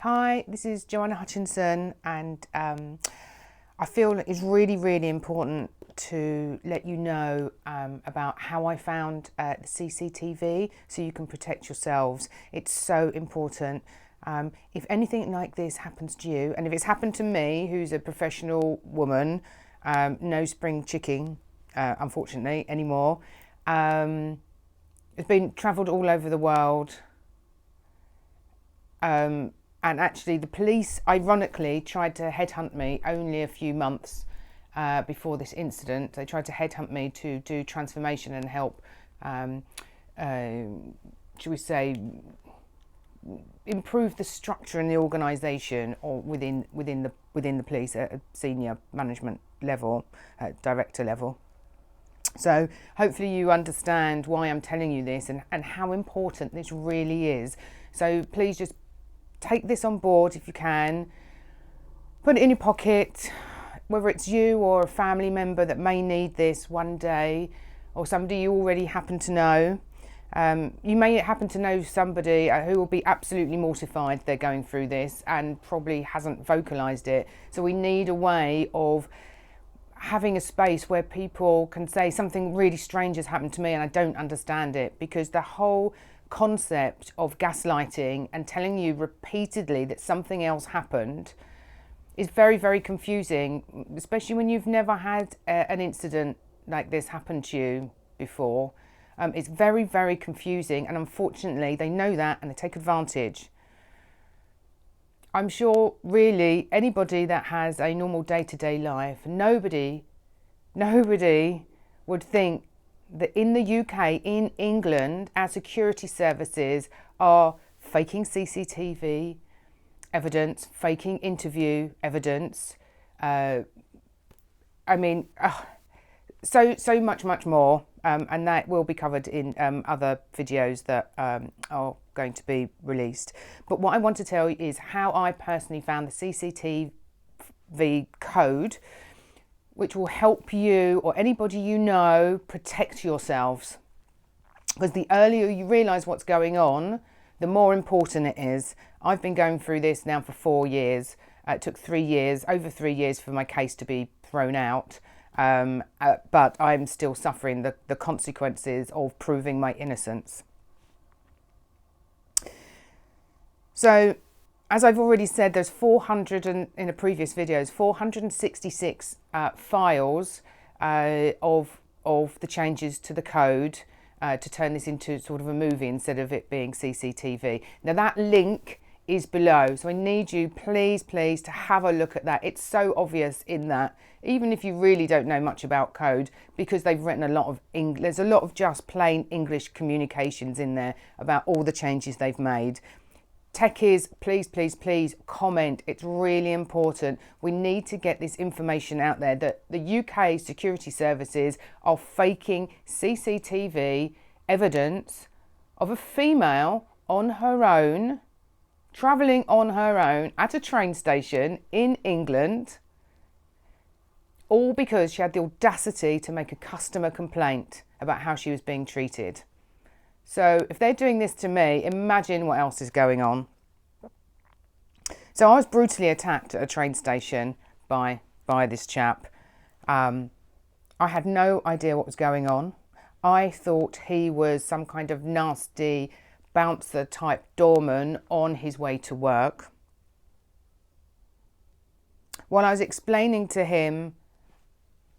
Hi, this is Joanna Hutchinson, and I feel it's really, really important to let you know about how I found the CCTV so you can protect yourselves. It's so important. If anything like this happens to you, and if it's happened to me, who's a professional woman, no spring chicken, unfortunately, anymore. It's been travelled all over the world. And actually, the police, ironically, tried to headhunt me only a few months before this incident. They tried to headhunt me to do transformation and help, should we say, improve the structure and the organisation, or within the police at a senior management level, director level. So hopefully you understand why I'm telling you this and how important this really is. So please just take this on board if you can. Put it in your pocket, whether it's you or a family member that may need this one day, or somebody you already happen to know. You may happen to know somebody who will be absolutely mortified they're going through this and probably hasn't vocalised it. So we need a way of having a space where people can say something really strange has happened to me and I don't understand it, because the whole concept of gaslighting and telling you repeatedly that something else happened is very, very confusing, especially when you've never had an incident like this happen to you before. It's very, very confusing, and unfortunately they know that and they take advantage. I'm sure really anybody that has a normal day-to-day life, nobody would think that in the UK, in England, our security services are faking CCTV evidence, faking interview evidence. So much more, and that will be covered in other videos that are going to be released. But what I want to tell you is how I personally found the CCTV code, which will help you or anybody you know protect yourselves. Because the earlier you realise what's going on, the more important it is. I've been going through this now for 4 years. It took 3 years, over 3 years, for my case to be thrown out. But I'm still suffering the consequences of proving my innocence. So, as I've already said, there's 400, in the previous videos, 466 files of the changes to the code to turn this into sort of a movie instead of it being CCTV. Now that link is below, so I need you, please, to have a look at that. It's so obvious in that, even if you really don't know much about code, because they've written a lot of there's a lot of just plain English communications in there about all the changes they've made. Techies, please comment. It's really important. We need to get this information out there that the UK security services are faking CCTV evidence of a female on her own, travelling on her own at a train station in England, all because she had the audacity to make a customer complaint about how she was being treated. So if they're doing this to me, imagine what else is going on. So I was brutally attacked at a train station by this chap. I had no idea what was going on. I thought he was some kind of nasty bouncer type doorman on his way to work. While I was explaining to him,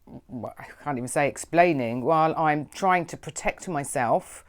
I can't even say explaining, while I'm trying to protect myself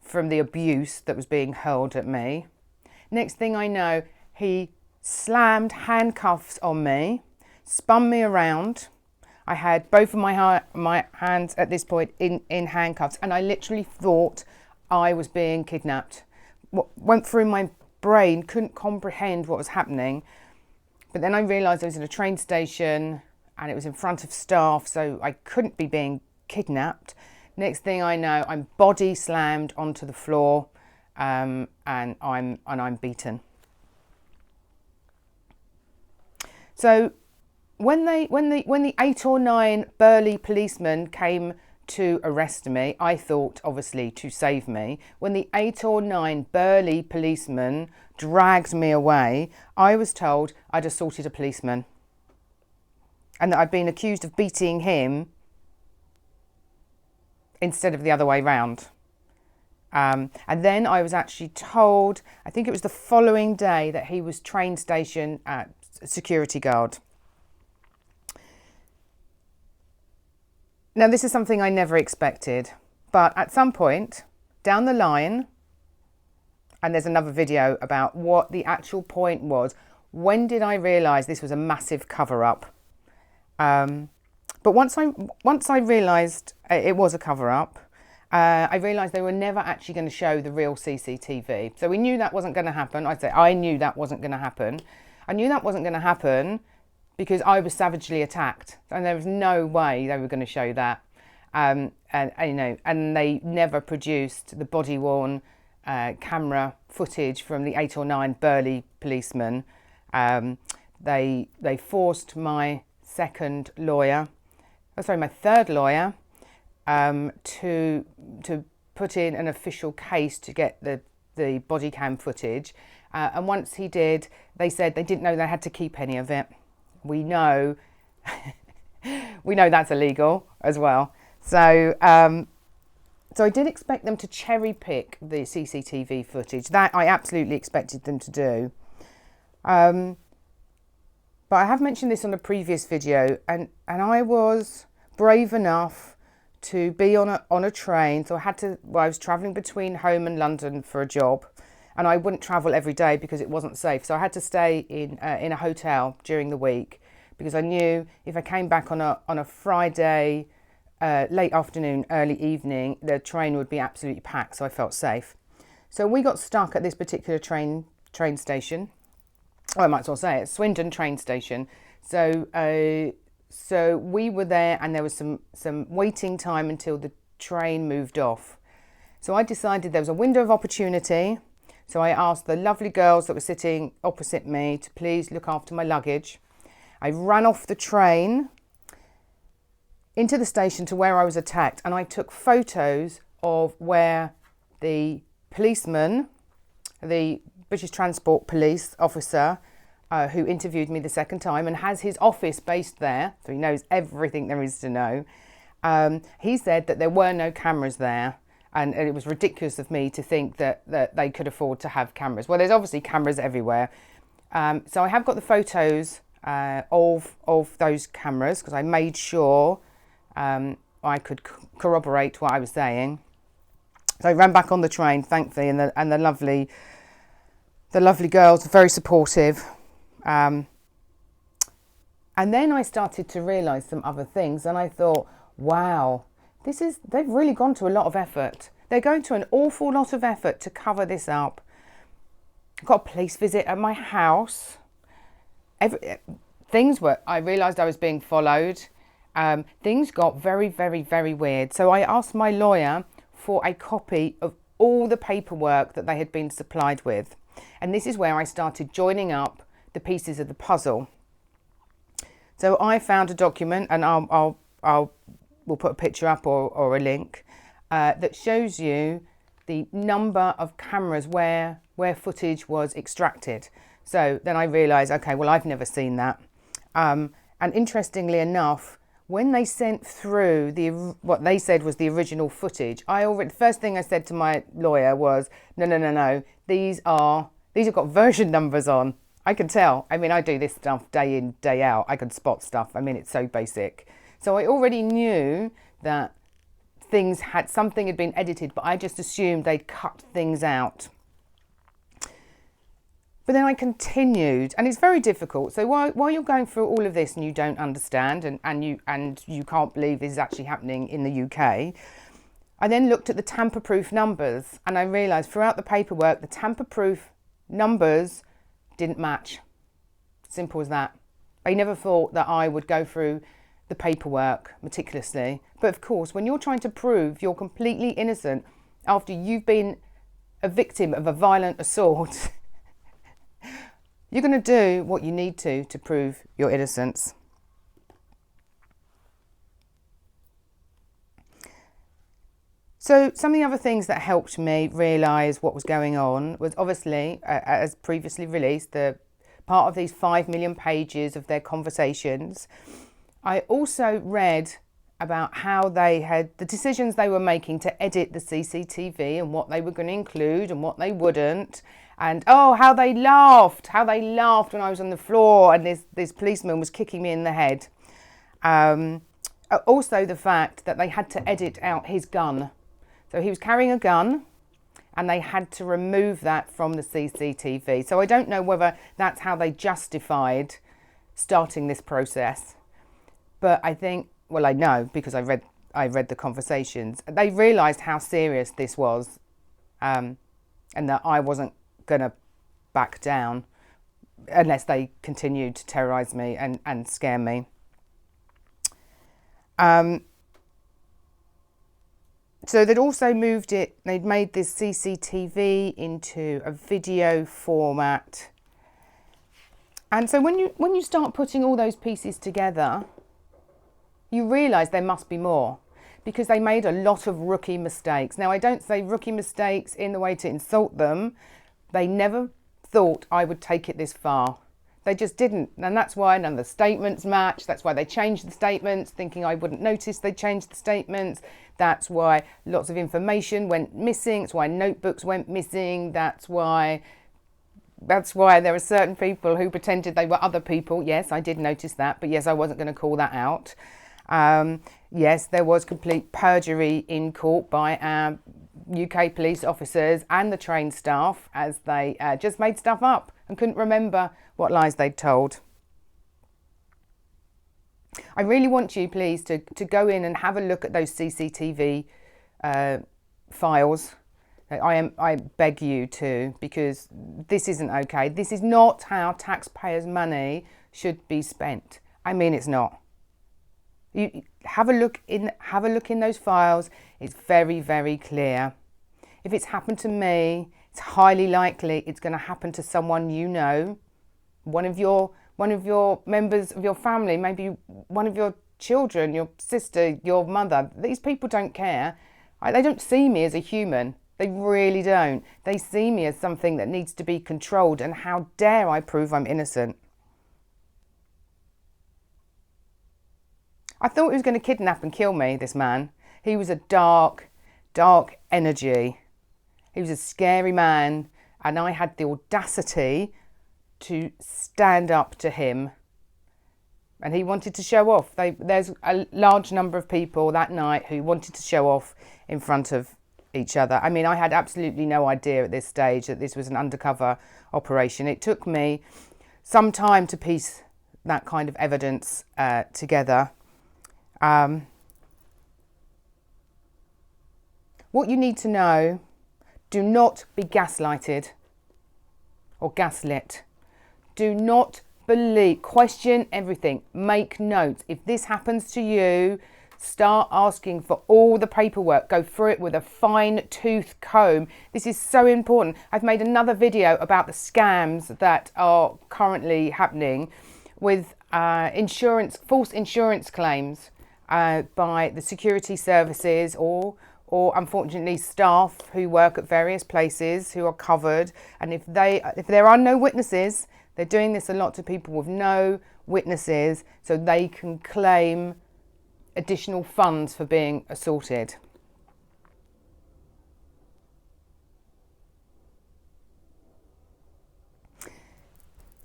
from the abuse that was being hurled at me. Next thing I know, he slammed handcuffs on me, spun me around. I had both of my hands at this point in handcuffs, and I literally thought I was being kidnapped. What went through my brain, couldn't comprehend what was happening. But then I realised I was in a train station and it was in front of staff, so I couldn't be being kidnapped. Next thing I know, I'm body slammed onto the floor, and I'm beaten. So when the 8 or 9 burly policemen came to arrest me, I thought obviously to save me, when the 8 or 9 burly policemen dragged me away, I was told I'd assaulted a policeman and that I'd been accused of beating him instead of the other way round. And then I was actually told, I think it was the following day, that he was train station security guard. Now, this is something I never expected, but at some point down the line, and there's another video about what the actual point was, when did I realise this was a massive cover-up? But once I realised it was a cover-up, I realised they were never actually going to show the real CCTV. So we knew that wasn't going to happen. I knew that wasn't going to happen. I knew that wasn't going to happen because I was savagely attacked, and there was no way they were going to show that. And they never produced the body-worn camera footage from the 8 or 9 burly policemen. They forced my third lawyer to put in an official case to get the body cam footage, and once he did, they said they didn't know they had to keep any of it. We know that's illegal as well. So I did expect them to cherry pick the CCTV footage. That I absolutely expected them to do. But I have mentioned this on a previous video, and I was brave enough to be on a train. So I was travelling between home and London for a job, and I wouldn't travel every day because it wasn't safe. So I had to stay in a hotel during the week because I knew if I came back on a Friday late afternoon, early evening, the train would be absolutely packed. So I felt safe. So we got stuck at this particular train station. I might as well say it, Swindon train station. So we were there, and there was some waiting time until the train moved off. So I decided there was a window of opportunity. So I asked the lovely girls that were sitting opposite me to please look after my luggage. I ran off the train into the station to where I was attacked, and I took photos of where the policeman, the British Transport Police officer who interviewed me the second time and has his office based there, so he knows everything there is to know. He said that there were no cameras there, and it was ridiculous of me to think that they could afford to have cameras. Well, there's obviously cameras everywhere. So I have got the photos of those cameras because I made sure I could corroborate what I was saying. So I ran back on the train, thankfully, and the lovely girls were very supportive. And then I started to realise some other things, and I thought, wow, they've really gone to a lot of effort. They're going to an awful lot of effort to cover this up. I got a police visit at my house. I realised I was being followed. Things got very, very, very weird. So I asked my lawyer for a copy of all the paperwork that they had been supplied with. And this is where I started joining up the pieces of the puzzle. So I found a document, and we'll put a picture up or a link that shows you the number of cameras where footage was extracted. So then I realised, okay, well, I've never seen that. And interestingly enough, when they sent through what they said was the original footage, the first thing I said to my lawyer was, no, these have got version numbers on. I can tell. I mean, I do this stuff day in, day out. I can spot stuff. I mean, it's so basic. So I already knew that something had been edited, but I just assumed they'd cut things out. But then I continued, and it's very difficult. So while you're going through all of this and you don't understand, and you can't believe this is actually happening in the UK, I then looked at the tamper-proof numbers, and I realised throughout the paperwork the tamper-proof numbers didn't match. Simple as that. They never thought that I would go through the paperwork meticulously. But of course, when you're trying to prove you're completely innocent after you've been a victim of a violent assault, you're going to do what you need to prove your innocence. So some of the other things that helped me realise what was going on was obviously, as previously released, the part of these 5 million pages of their conversations. I also read about how they had the decisions they were making to edit the CCTV and what they were going to include and what they wouldn't. And how they laughed when I was on the floor and this policeman was kicking me in the head. Also the fact that they had to edit out his gun. So he was carrying a gun and they had to remove that from the CCTV. So I don't know whether that's how they justified starting this process. But I think, well, I know because I read the conversations. They realised how serious this was, and that I wasn't going to back down unless they continued to terrorise me and scare me. So they'd also moved it, they'd made this CCTV into a video format. And so when you start putting all those pieces together, you realise there must be more, because they made a lot of rookie mistakes. Now, I don't say rookie mistakes in the way to insult them. They never thought I would take it this far. They just didn't. And that's why none of the statements match. That's why they changed the statements, thinking I wouldn't notice they changed the statements. That's why lots of information went missing. That's why notebooks went missing. That's why there are certain people who pretended they were other people. Yes, I did notice that. But yes, I wasn't going to call that out. Yes, there was complete perjury in court by our UK police officers and the trained staff, as they just made stuff up and couldn't remember what lies they'd told. I really want you, please, to go in and have a look at those CCTV files. I beg you to, because this isn't okay. This is not how taxpayers' money should be spent. I mean, it's not. You have a look in those files. It's very, very clear. If it's happened to me, it's highly likely it's going to happen to someone you know, one of your members of your family, maybe one of your children, your sister, your mother. These people don't care. They don't see me as a human. They really don't. They see me as something that needs to be controlled, and how dare I prove I'm innocent? I thought he was going to kidnap and kill me, this man. He was a dark, dark energy. He was a scary man, and I had the audacity to stand up to him. And he wanted to show off. There's a large number of people that night who wanted to show off in front of each other. I mean, I had absolutely no idea at this stage that this was an undercover operation. It took me some time to piece that kind of evidence together. What you need to know: do not be gaslighted or gaslit. Do not believe, question everything, make notes. If this happens to you, start asking for all the paperwork. Go through it with a fine-tooth comb. This is so important. I've made another video about the scams that are currently happening with false insurance claims by the security services or unfortunately staff who work at various places who are covered. And if there are no witnesses, they're doing this a lot to people with no witnesses, so they can claim additional funds for being assaulted.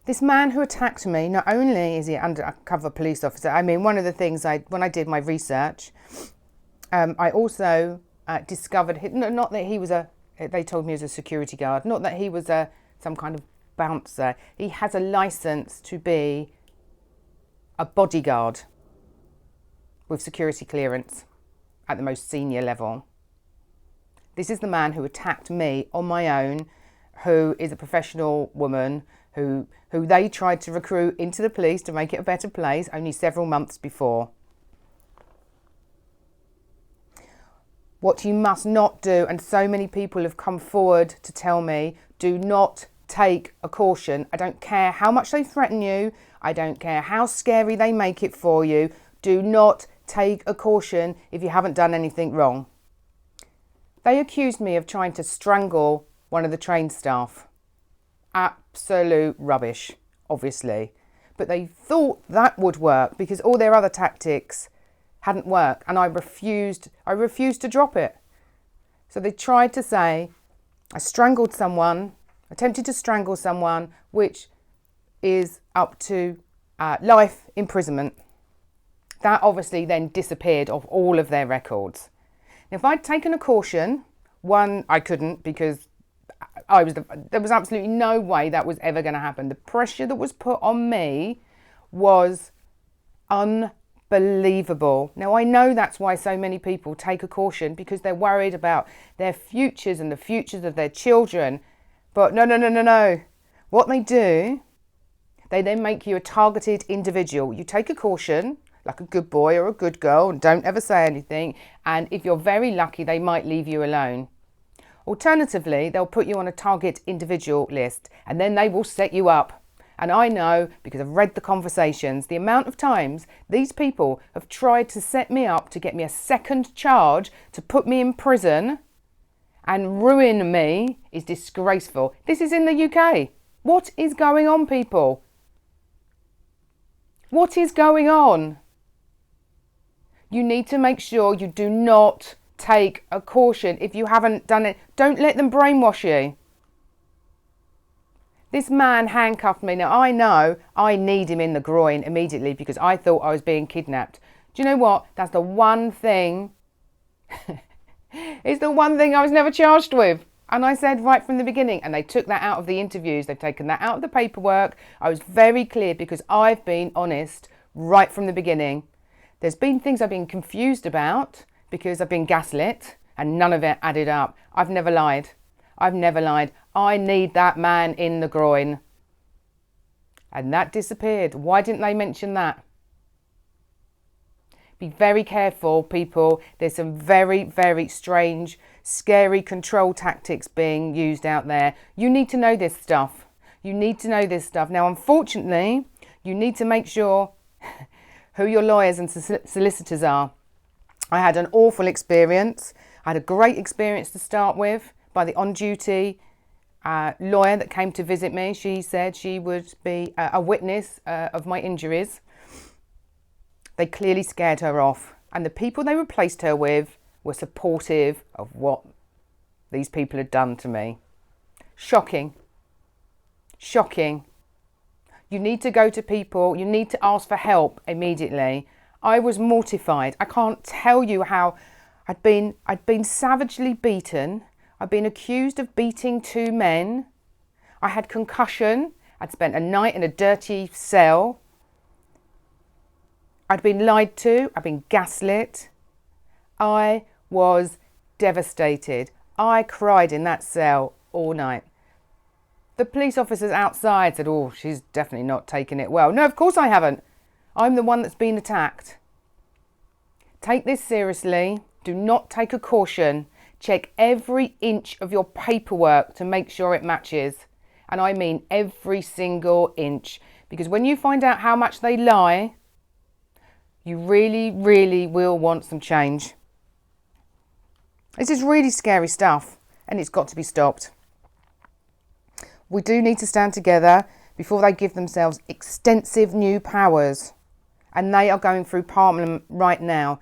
This man who attacked me, not only is he an undercover police officer, I mean, one of the things when I did my research, I also discovered, not that he was they told me he was a security guard, not that he was some kind of bouncer. He has a license to be a bodyguard with security clearance at the most senior level. This is the man who attacked me on my own, who is a professional woman, who they tried to recruit into the police to make it a better place only several months before. What you must not do, and so many people have come forward to tell me, do not take a caution. I don't care how much they threaten you. I don't care how scary they make it for you. Do not take a caution if you haven't done anything wrong. They accused me of trying to strangle one of the train staff. Absolute rubbish, obviously. But they thought that would work because all their other tactics hadn't worked, and I refused to drop it. So they tried to say I strangled someone, attempted to strangle someone, which is up to life imprisonment. That obviously then disappeared off all of their records. Now, if I'd taken a caution, one, I couldn't because there was absolutely no way that was ever going to happen. The pressure that was put on me was unbelievable. Now, I know that's why so many people take a caution, because they're worried about their futures and the futures of their children. But no. What they do, they then make you a targeted individual. You take a caution, like a good boy or a good girl, and don't ever say anything. And if you're very lucky, they might leave you alone. Alternatively, they'll put you on a target individual list, and then they will set you up. And I know, because I've read the conversations, the amount of times these people have tried to set me up to get me a second charge to put me in prison and ruin me is disgraceful. This is in the UK. What is going on, people? What is going on? You need to make sure you do not take a caution. If you haven't done it, don't let them brainwash you. This man handcuffed me. Now, I know I need him in the groin immediately because I thought I was being kidnapped. Do you know what? That's the one thing. It's the one thing I was never charged with. And I said right from the beginning, and they took that out of the interviews. They've taken that out of the paperwork. I was very clear because I've been honest right from the beginning. There's been things I've been confused about because I've been gaslit and none of it added up. I've never lied. I've never lied. I need that man in the groin. And that disappeared. Why didn't they mention that? Be very careful, people. There's some very, very strange, scary control tactics being used out there. You need to know this stuff. You need to know this stuff. Now, unfortunately, you need to make sure who your lawyers and solicitors are. I had an awful experience. I had a great experience to start with by the on-duty lawyer that came to visit me. She said she would be a witness of my injuries. They clearly scared her off, and the people they replaced her with were supportive of what these people had done to me. Shocking. Shocking. You need to go to people, you need to ask for help immediately. I was mortified. I can't tell you how I'd been savagely beaten. I'd been accused of beating two men. I had concussion. I'd spent a night in a dirty cell. I'd been lied to. I'd been gaslit. I was devastated. I cried in that cell all night. The police officers outside said, "Oh, she's definitely not taking it well." No, of course I haven't. I'm the one that's been attacked. Take this seriously. Do not take a caution. Check every inch of your paperwork to make sure it matches. And I mean every single inch. Because when you find out how much they lie, you really, really will want some change. This is really scary stuff, and it's got to be stopped. We do need to stand together before they give themselves extensive new powers. And they are going through Parliament right now.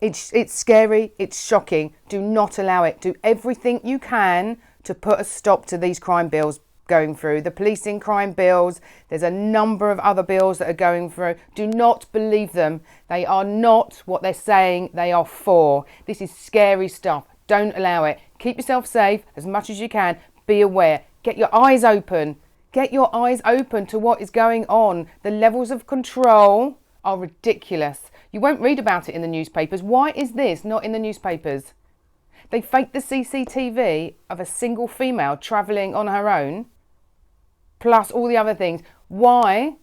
It's scary, it's shocking. Do not allow it. Do everything you can to put a stop to these crime bills going through. The policing crime bills, there's a number of other bills that are going through. Do not believe them. They are not what they're saying they are for. This is scary stuff. Don't allow it. Keep yourself safe as much as you can. Be aware. Get your eyes open. Get your eyes open to what is going on. The levels of control are ridiculous. You won't read about it in the newspapers. Why is this not in the newspapers? They faked the CCTV of a single female travelling on her own, plus all the other things. Why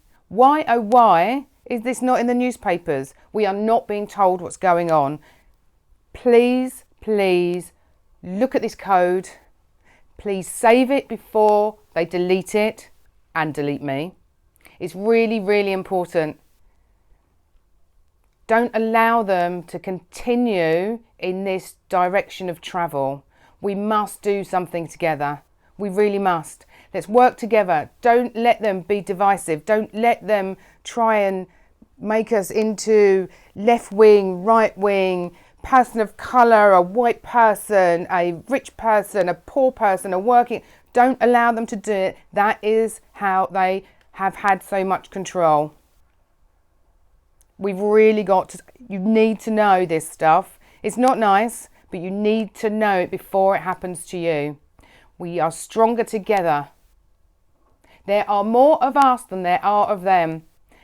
is this not in the newspapers? We are not being told what's going on. Please, please look at this code. Please save it before they delete it and delete me. It's really, really important. Don't allow them to continue in this direction of travel. We must do something together. We really must. Let's work together. Don't let them be divisive. Don't let them try and make us into left wing, right wing, person of colour, a white person, a rich person, a poor person, a working. Don't allow them to do it. That is how they have had so much control. We've really got to, you need to know this stuff. It's not nice, but you need to know it before it happens to you. We are stronger together. There are more of us than there are of them.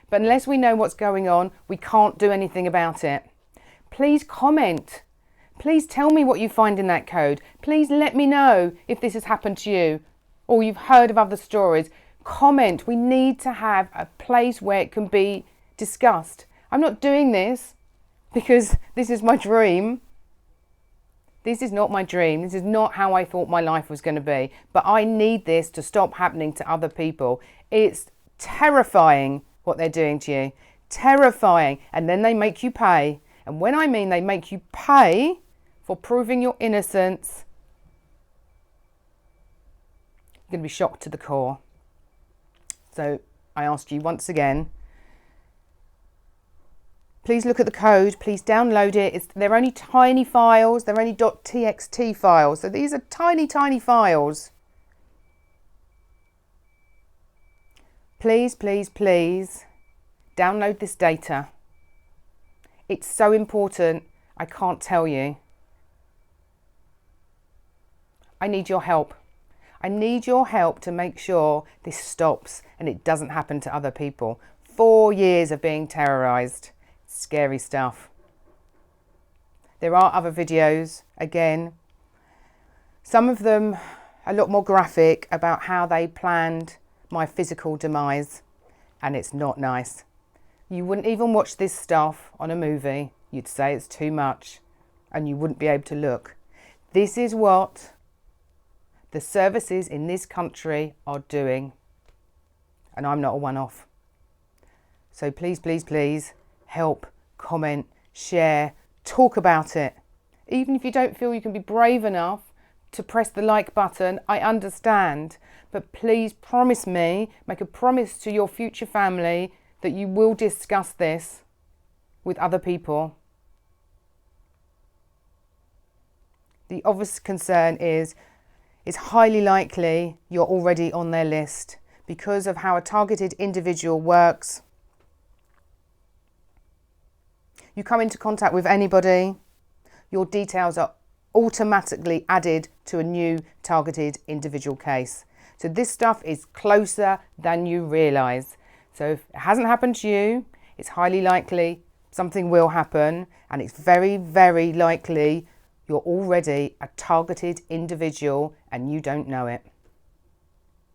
But unless we know what's going on, we can't do anything about it. Please comment. Please tell me what you find in that code. Please let me know if this has happened to you or you've heard of other stories. Comment. We need to have a place where it can be discussed. I'm not doing this because this is my dream. This is not my dream. This is not how I thought my life was going to be. But I need this to stop happening to other people. It's terrifying what they're doing to you. Terrifying. And then they make you pay. And when I mean they make you pay for proving your innocence, you're going to be shocked to the core. So I ask you once again, please look at the code, please download it. They're only tiny files, they're only .txt files. So these are tiny, tiny files. Please, please, please download this data. It's so important, I can't tell you. I need your help. I need your help to make sure this stops and it doesn't happen to other people. 4 years of being terrorised. Scary stuff. There are other videos, again, some of them a lot more graphic about how they planned my physical demise, and it's not nice. You wouldn't even watch this stuff on a movie. You'd say it's too much and you wouldn't be able to look. This is what the services in this country are doing, and I'm not a one-off. So please, please, please help, comment, share, talk about it. Even if you don't feel you can be brave enough to press the like button, I understand. But please promise me, make a promise to your future family that you will discuss this with other people. The obvious concern is it's highly likely you're already on their list because of how a targeted individual works. You come into contact with anybody, your details are automatically added to a new targeted individual case. So this stuff is closer than you realise. So if it hasn't happened to you, it's highly likely something will happen, and it's very, very likely you're already a targeted individual and you don't know it.